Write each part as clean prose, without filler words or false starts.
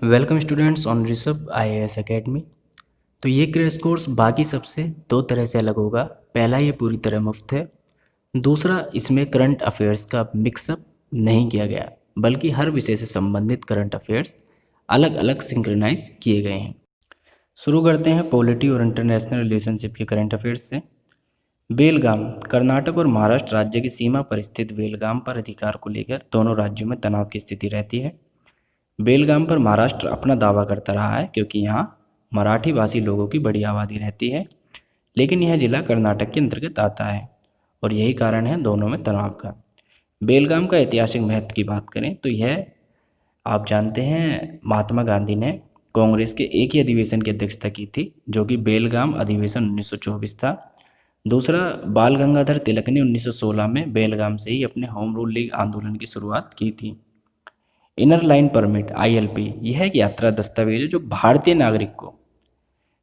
Welcome students on Rishabh IAS academy. तो ये crash course बाकी सबसे दो तरह से अलग होगा। पहला, ये पूरी तरह मुफ्त है। दूसरा, इसमें करंट अफेयर्स का मिक्सअप नहीं किया गया, बल्कि हर विषय से संबंधित करंट अफेयर्स अलग अलग सिंक्रोनाइज किए गए हैं। शुरू करते हैं पॉलिटी और इंटरनेशनल रिलेशनशिप के करंट अफेयर्स से। बेलगाम, कर्नाटक और महाराष्ट्र राज्य की सीमा पर स्थित बेलगाम पर अधिकार को लेकर दोनों राज्यों में तनाव की स्थिति रहती है। बेलगाम पर महाराष्ट्र अपना दावा करता रहा है क्योंकि यहाँ मराठी भाषी लोगों की बड़ी आबादी रहती है, लेकिन यह जिला कर्नाटक के अंतर्गत आता है और यही कारण है दोनों में तनाव का। बेलगाम का ऐतिहासिक महत्व की बात करें तो यह आप जानते हैं महात्मा गांधी ने कांग्रेस के एक ही अधिवेशन की अध्यक्षता की थी, जो कि बेलगाम अधिवेशन 1924 था। दूसरा, बाल गंगाधर तिलक ने 1916 में बेलगाम से ही अपने होम रूल लीग आंदोलन की शुरुआत की थी। इनर लाइन परमिट ILP यह एक यात्रा दस्तावेज है जो भारतीय नागरिक को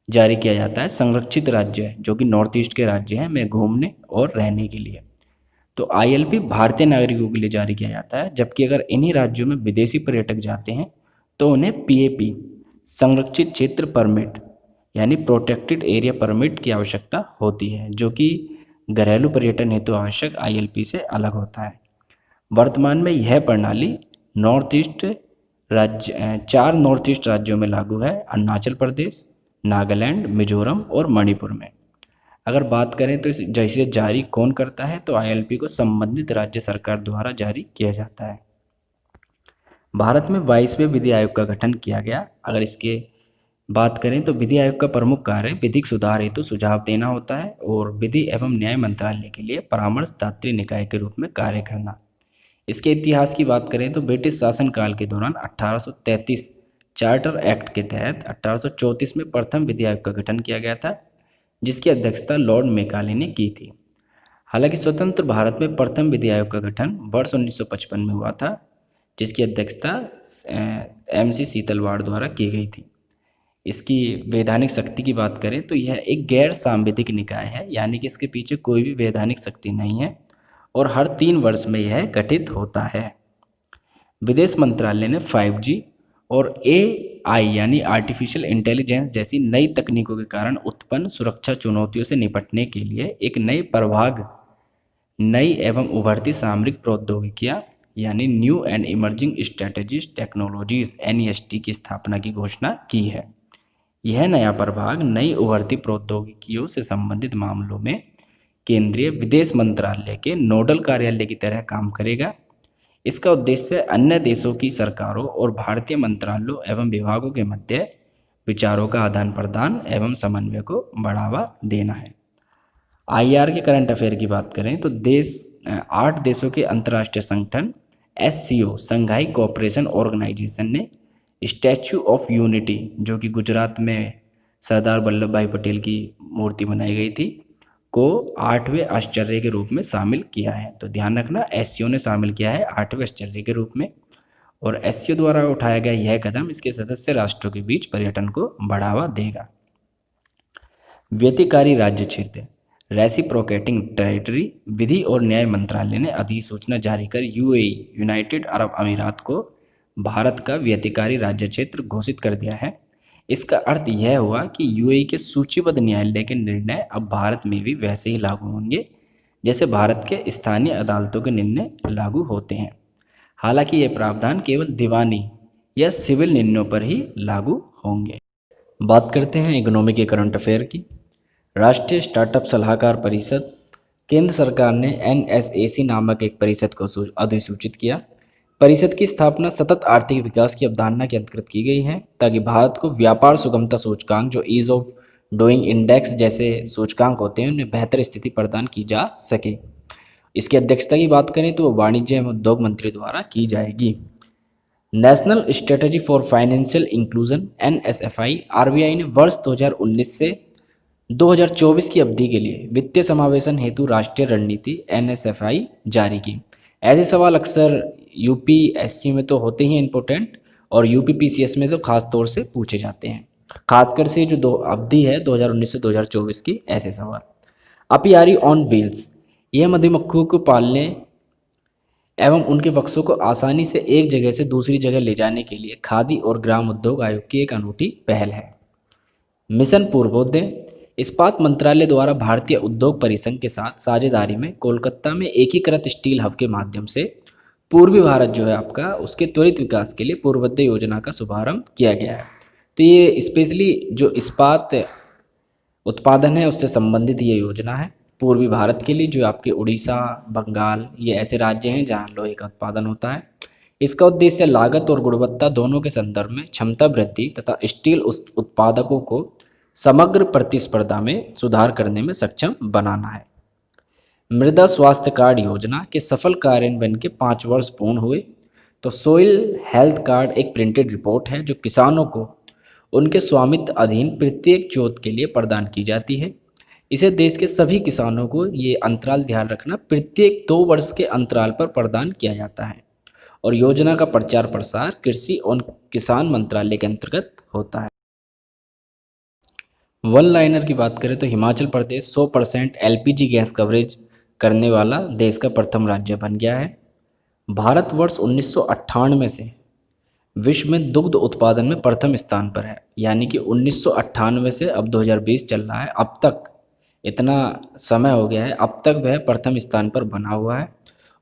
जारी किया जाता है संरक्षित राज्य है, जो कि नॉर्थ ईस्ट के राज्य हैं, में घूमने और रहने के लिए। तो ILP भारतीय नागरिकों के लिए जारी किया जाता है, जबकि अगर इन्हीं राज्यों में विदेशी पर्यटक जाते हैं तो उन्हें PAP संरक्षित क्षेत्र परमिट यानी प्रोटेक्टेड एरिया परमिट की आवश्यकता होती है, जो कि घरेलू पर्यटन हेतु आवश्यक ILP से अलग होता है। वर्तमान में यह प्रणाली चार नॉर्थ ईस्ट राज्यों में लागू है: अरुणाचल प्रदेश, नागालैंड, मिजोरम और मणिपुर में। अगर बात करें तो जैसे जारी कौन करता है, तो ILP को संबंधित राज्य सरकार द्वारा जारी किया जाता है। भारत में 22वें विधि आयोग का गठन किया गया। अगर इसके बात करें तो विधि आयोग का प्रमुख कार्य विधिक सुधार हेतु सुझाव देना होता है और विधि एवं न्याय मंत्रालय के लिए परामर्शदात्री निकाय के रूप में कार्य करना। इसके इतिहास की बात करें तो ब्रिटिश शासनकाल के दौरान 1833 चार्टर एक्ट के तहत 1834 में प्रथम विधि आयोग का गठन किया गया था, जिसकी अध्यक्षता लॉर्ड मैकाले ने की थी। हालांकि स्वतंत्र भारत में प्रथम विधि आयोग का गठन वर्ष 1955 में हुआ था, जिसकी अध्यक्षता MC सीतलवाड़ द्वारा की गई थी। इसकी वैधानिक शक्ति की बात करें तो यह एक गैर सांविधिक निकाय है, यानी कि इसके पीछे कोई भी वैधानिक शक्ति नहीं है और हर 3 वर्ष में यह गठित होता है। विदेश मंत्रालय ने 5G और AI यानी आर्टिफिशियल इंटेलिजेंस जैसी नई तकनीकों के कारण उत्पन्न सुरक्षा चुनौतियों से निपटने के लिए एक नई एवं उभरती सामरिक प्रौद्योगिकियां यानी new and emerging strategies technologies NEST की स्थापना की घोषणा की है। यह नया प्रभाग नई उभरती प्रौद्योगिकियों से संबंधित मामलों में केंद्रीय विदेश मंत्रालय के नोडल कार्यालय की तरह काम करेगा। इसका उद्देश्य अन्य देशों की सरकारों और भारतीय मंत्रालयों एवं विभागों के मध्य विचारों का आदान प्रदान एवं समन्वय को बढ़ावा देना है। IR के करंट अफेयर की बात करें तो 8 देशों के अंतर्राष्ट्रीय संगठन SCO संघाई कोऑपरेशन ऑर्गेनाइजेशन ने स्टैच्यू ऑफ यूनिटी, जो कि गुजरात में सरदार वल्लभ भाई पटेल की मूर्ति बनाई गई थी, को 8वें आश्चर्य के रूप में शामिल किया है। तो ध्यान रखना, SCO ने शामिल किया है 8वें आश्चर्य के रूप में, और SCO द्वारा उठाया गया यह कदम इसके सदस्य राष्ट्रों के बीच पर्यटन को बढ़ावा देगा। व्यतिकारी राज्य क्षेत्र रेसिप्रोकेटिंग टेरिटरी विधि और न्याय मंत्रालय ने अधिसूचना जारी कर UAE यूनाइटेड अरब अमीरात को भारत का व्यतिकारी राज्य क्षेत्र घोषित कर दिया है। इसका अर्थ यह हुआ कि UAE के सूचीबद्ध न्यायालय के निर्णय अब भारत में भी वैसे ही लागू होंगे जैसे भारत के स्थानीय अदालतों के निर्णय लागू होते हैं। हालांकि ये प्रावधान केवल दीवानी या सिविल निर्णयों पर ही लागू होंगे। बात करते हैं इकोनॉमी के करंट अफेयर की। राष्ट्रीय स्टार्टअप सलाहकार परिषद, केंद्र सरकार ने NSAC नामक एक परिषद को अधिसूचित किया। परिषद की स्थापना सतत आर्थिक विकास की अवधारणा के अंतर्गत की गई है, ताकि भारत को व्यापार सुगमता सूचकांक, जो ईज ऑफ डूइंग इंडेक्स जैसे सूचकांक होते हैं, उन्हें बेहतर स्थिति प्रदान की जा सके। इसकी अध्यक्षता की बात करें तो वाणिज्य एवं उद्योग मंत्री द्वारा की जाएगी। National strategy for financial inclusion NSFI RBI ने वर्ष 2019 से 2024 की अवधि के लिए वित्तीय समावेशन हेतु राष्ट्रीय रणनीति NSFI जारी की। ऐसे सवाल अक्सर UPSC में तो होते ही इम्पोर्टेंट, और UPPCS में तो खास तौर से पूछे जाते हैं, खासकर से जो दो अवधि है 2019 से 2024 की, ऐसे सवाल। अपियारी ऑन व्हील्स, यह मधुमक्खियों को पालने एवं उनके बक्सों को आसानी से एक जगह से दूसरी जगह ले जाने के लिए खादी और ग्राम उद्योग आयोग की एक अनूठी पहल है। मिशन पूर्वोदय इस्पात मंत्रालय द्वारा भारतीय उद्योग परिसंघ के साथ साझेदारी में कोलकाता में एकीकृत स्टील हब के माध्यम से पूर्वी भारत जो है आपका उसके त्वरित विकास के लिए पूर्वोदय योजना का शुभारंभ किया गया है। तो ये स्पेशली जो इस्पात उत्पादन है उससे संबंधित ये योजना है पूर्वी भारत के लिए, जो आपके उड़ीसा, बंगाल, ये ऐसे राज्य हैं जहाँ लोहे का उत्पादन होता है। इसका उद्देश्य लागत और गुणवत्ता दोनों के संदर्भ में क्षमता वृद्धि तथा स्टील उत्पादकों को समग्र प्रतिस्पर्धा में सुधार करने में सक्षम बनाना है। मृदा स्वास्थ्य कार्ड योजना के सफल कार्यान्वयन के 5 वर्ष पूर्ण हुए। तो सोइल हेल्थ कार्ड एक प्रिंटेड रिपोर्ट है जो किसानों को उनके स्वामित्व अधीन प्रत्येक जोत के लिए प्रदान की जाती है। इसे देश के सभी किसानों को ये अंतराल ध्यान रखना प्रत्येक 2 वर्ष के अंतराल पर प्रदान किया जाता है और योजना का प्रचार प्रसार कृषि और किसान मंत्रालय के अंतर्गत होता है। वन लाइनर की बात करें तो Himachal Pradesh 100% LPG gas coverage करने वाला देश का प्रथम राज्य बन गया है। भारत वर्ष 1998 से विश्व में दुग्ध उत्पादन में प्रथम स्थान पर है, यानी कि 1998 से अब 2020 चल रहा है, अब तक इतना समय हो गया है, अब तक वह प्रथम स्थान पर बना हुआ है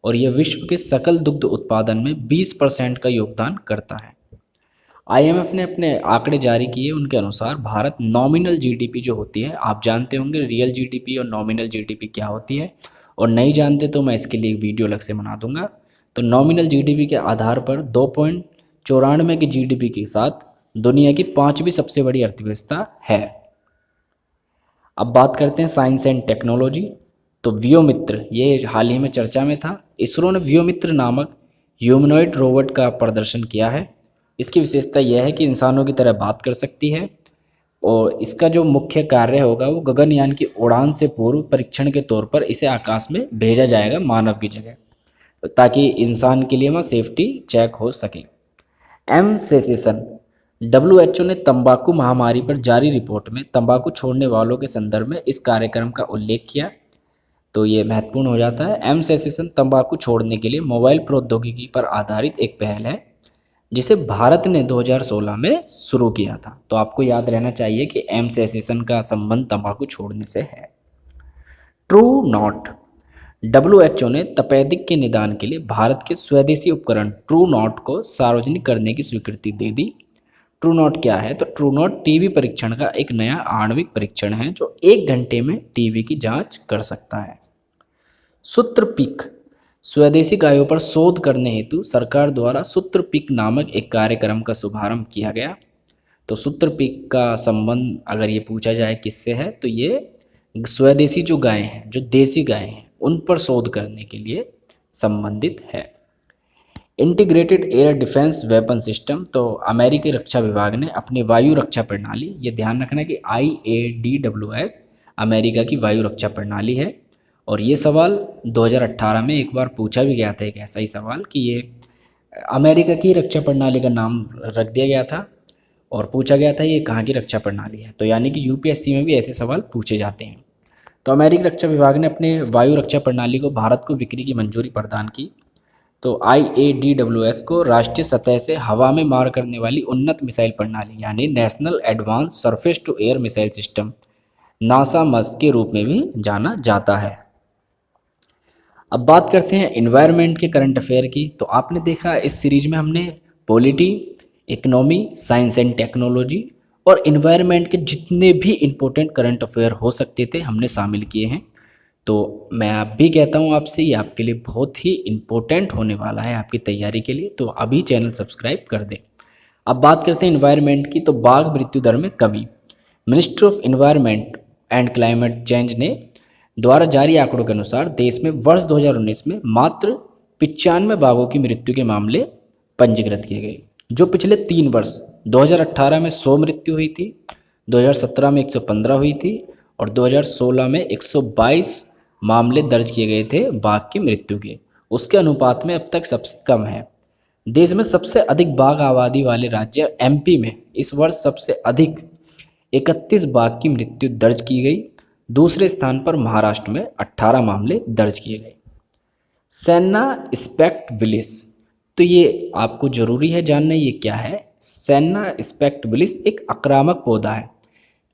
और यह विश्व के सकल दुग्ध उत्पादन में 20% का योगदान करता है। आईएमएफ ने अपने आंकड़े जारी किए, उनके अनुसार भारत नॉमिनल जीडीपी जो होती है, आप जानते होंगे रियल जीडीपी और नॉमिनल जीडीपी क्या होती है, और नहीं जानते तो मैं इसके लिए एक वीडियो अलग से बना दूंगा। तो नॉमिनल जीडीपी के आधार पर 2.94 की जीडीपी के साथ दुनिया की 5वीं सबसे बड़ी अर्थव्यवस्था है। अब बात करते हैं साइंस एंड टेक्नोलॉजी। तो व्योमित्र ये हाल ही में चर्चा में था। इसरो ने व्योमित्र नामक ह्यूमनॉइड रोबोट का प्रदर्शन किया है। इसकी विशेषता यह है कि इंसानों की तरह बात कर सकती है और इसका जो मुख्य कार्य होगा वो गगनयान की उड़ान से पूर्व परीक्षण के तौर पर इसे आकाश में भेजा जाएगा मानव की जगह, ताकि इंसान के लिए वहाँ सेफ्टी चेक हो सके। एम सेसेसन WHO ने तंबाकू महामारी पर जारी रिपोर्ट में तंबाकू छोड़ने वालों के संदर्भ में इस कार्यक्रम का उल्लेख किया, तो ये महत्वपूर्ण हो जाता है। एम सेसेसन तंबाकू छोड़ने के लिए मोबाइल प्रौद्योगिकी पर आधारित एक पहल है जिसे भारत ने 2016 में शुरू किया था। तो आपको याद रहना चाहिए कि एम सेसेसन का संबंध तंबाकू छोड़ने से है। ट्रू नॉट WHO ने तपेदिक के निदान के लिए भारत के स्वदेशी उपकरण ट्रू नॉट को सार्वजनिक करने की स्वीकृति दे दी। ट्रू नॉट क्या है? तो ट्रू नॉट टीबी परीक्षण का एक नया आणविक परीक्षण है जो 1 घंटे में टीबी की जांच कर सकता है। सूत्रपीक स्वदेशी गायों पर शोध करने हेतु सरकार द्वारा सूत्रपीक नामक एक कार्यक्रम का शुभारंभ किया गया। तो सूत्रपीक का संबंध अगर ये पूछा जाए किससे है, तो ये स्वदेशी जो गायें हैं, जो देसी गायें हैं, उन पर शोध करने के लिए संबंधित है। Integrated air defence weapon system, तो अमेरिकी रक्षा विभाग ने अपनी वायु रक्षा प्रणाली, ये ध्यान रखना कि IADWS अमेरिका की वायु रक्षा प्रणाली है। और ये सवाल 2018 में एक बार पूछा भी गया था, एक ऐसा ही सवाल कि ये अमेरिका की रक्षा प्रणाली का नाम रख दिया गया था और पूछा गया था ये कहाँ की रक्षा प्रणाली है। तो यानी कि यूपीएससी में भी ऐसे सवाल पूछे जाते हैं। तो अमेरिकी रक्षा विभाग ने अपने वायु रक्षा प्रणाली को भारत को बिक्री की मंजूरी प्रदान की। तो IADWS को राष्ट्रीय सतह से हवा में मार करने वाली उन्नत मिसाइल प्रणाली यानी national advance surface to air missile system NASAMS के रूप में भी जाना जाता है। अब बात करते हैं इन्वायरमेंट के करंट अफेयर की। तो आपने देखा इस सीरीज में हमने polity, economy, science and technology और इन्वायरमेंट के जितने भी इम्पोर्टेंट करंट अफेयर हो सकते थे हमने शामिल किए हैं। तो मैं अब भी कहता हूँ आपसे ये आपके लिए बहुत ही इम्पोर्टेंट होने वाला है आपकी तैयारी के लिए, तो अभी चैनल सब्सक्राइब कर दें। अब बात करते हैं इन्वायरमेंट की। तो बाघ मृत्यु दर में कमी। Ministry of environment and climate change ने द्वारा जारी आंकड़ों के अनुसार देश में वर्ष 2019 में मात्र 95 बाघों की मृत्यु के मामले पंजीकृत किए गए, जो पिछले 3 वर्ष 2018 में 100 मृत्यु हुई थी, 2017 में 115 हुई थी और 2016 में 122 मामले दर्ज किए गए थे बाघ की मृत्यु के। उसके अनुपात में अब तक सबसे कम है। देश में सबसे अधिक बाघ आबादी वाले राज्य MP में इस वर्ष सबसे अधिक 31 बाघ की मृत्यु दर्ज की गई। दूसरे स्थान पर महाराष्ट्र में 18 मामले दर्ज किए गए। सेना स्पेक्टबिलिस, तो ये आपको जरूरी है जानना ये क्या है। सेना स्पेक्टबिलिस एक आक्रामक पौधा है।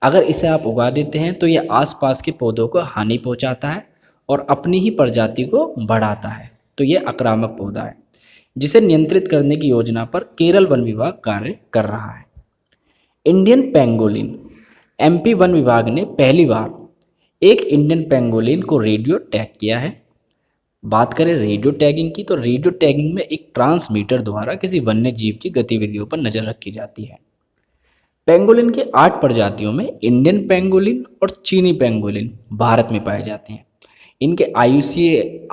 अगर इसे आप उगा देते हैं तो ये आसपास के पौधों को हानि पहुंचाता है और अपनी ही प्रजाति को बढ़ाता है। तो ये आक्रामक पौधा है जिसे नियंत्रित करने की योजना पर केरल वन विभाग कार्य कर रहा है। इंडियन पेंगोलिन, एमपी वन विभाग ने पहली बार एक इंडियन पेंगोलिन को रेडियो टैग किया है। बात करें रेडियो टैगिंग की, तो रेडियो टैगिंग में एक ट्रांसमीटर द्वारा किसी वन्य जीव की गतिविधियों पर नजर रखी जाती है। पेंगोलिन की 8 प्रजातियों में इंडियन पेंगोलिन और चीनी पेंगोलिन भारत में पाए जाते हैं। इनके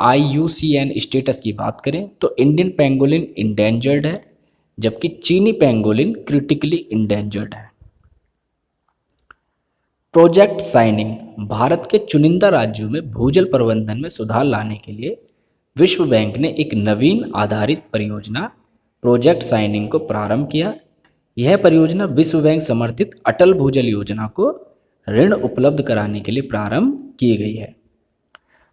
IUCN स्टेटस की बात करें तो इंडियन पेंगोलिन इंडेंजर्ड है, जबकि चीनी पेंगोलिन क्रिटिकली इंडेंजर्ड है। प्रोजेक्ट शाइनिंग, भारत के चुनिंदा राज्यों में भूजल प्रबंधन में सुधार लाने के लिए विश्व बैंक ने एक नवीन आधारित परियोजना प्रोजेक्ट शाइनिंग को प्रारंभ किया। यह परियोजना विश्व बैंक समर्थित अटल भूजल योजना को ऋण उपलब्ध कराने के लिए प्रारंभ की गई है।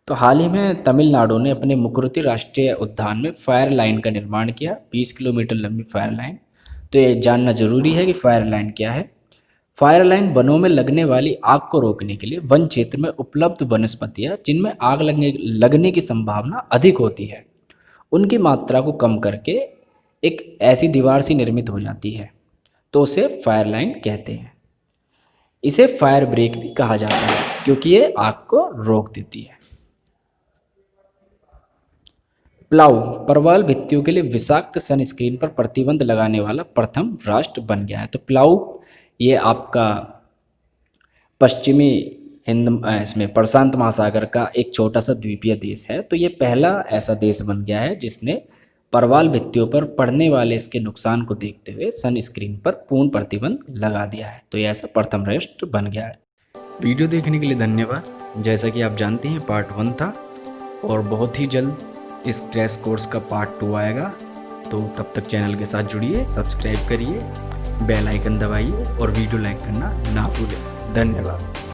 तो हाल ही में तमिलनाडु ने अपने मुकुरुती राष्ट्रीय उद्यान में फायर लाइन का निर्माण किया, 20 किलोमीटर लंबी फायर लाइन। तो ये जानना जरूरी है कि फायर लाइन क्या है। फायर लाइन वनों में लगने वाली आग को रोकने के लिए वन क्षेत्र में उपलब्ध वनस्पतियां जिनमें आग लगने की संभावना अधिक होती है, उनकी मात्रा को कम करके एक ऐसी दीवार सी निर्मित हो जाती है, तो उसे फायर लाइन कहते हैं। इसे फायर ब्रेक भी कहा जाता है क्योंकि ये आग को रोक देती है। प्लाऊ परवाल भित्तियों के लिए विषाक्त सनस्क्रीन पर प्रतिबंध लगाने वाला प्रथम राष्ट्र बन गया है। तो प्लाऊ ये आपका पश्चिमी इसमें प्रशांत महासागर का एक छोटा सा द्वीपीय देश है। तो ये पहला ऐसा देश बन गया है जिसने परवाल भित्तियों पर पड़ने वाले इसके नुकसान को देखते हुए सनस्क्रीन पर पूर्ण प्रतिबंध लगा दिया है। तो ये ऐसा प्रथम राष्ट्र बन गया है। वीडियो देखने के लिए धन्यवाद। जैसा कि आप जानते हैं पार्ट 1 था और बहुत ही जल्द इस क्रैश कोर्स का पार्ट 2 आएगा। तो तब तक चैनल के साथ जुड़िए, सब्सक्राइब करिए, बेल आइकन दबाइए और वीडियो लाइक करना ना भूलें। धन्यवाद।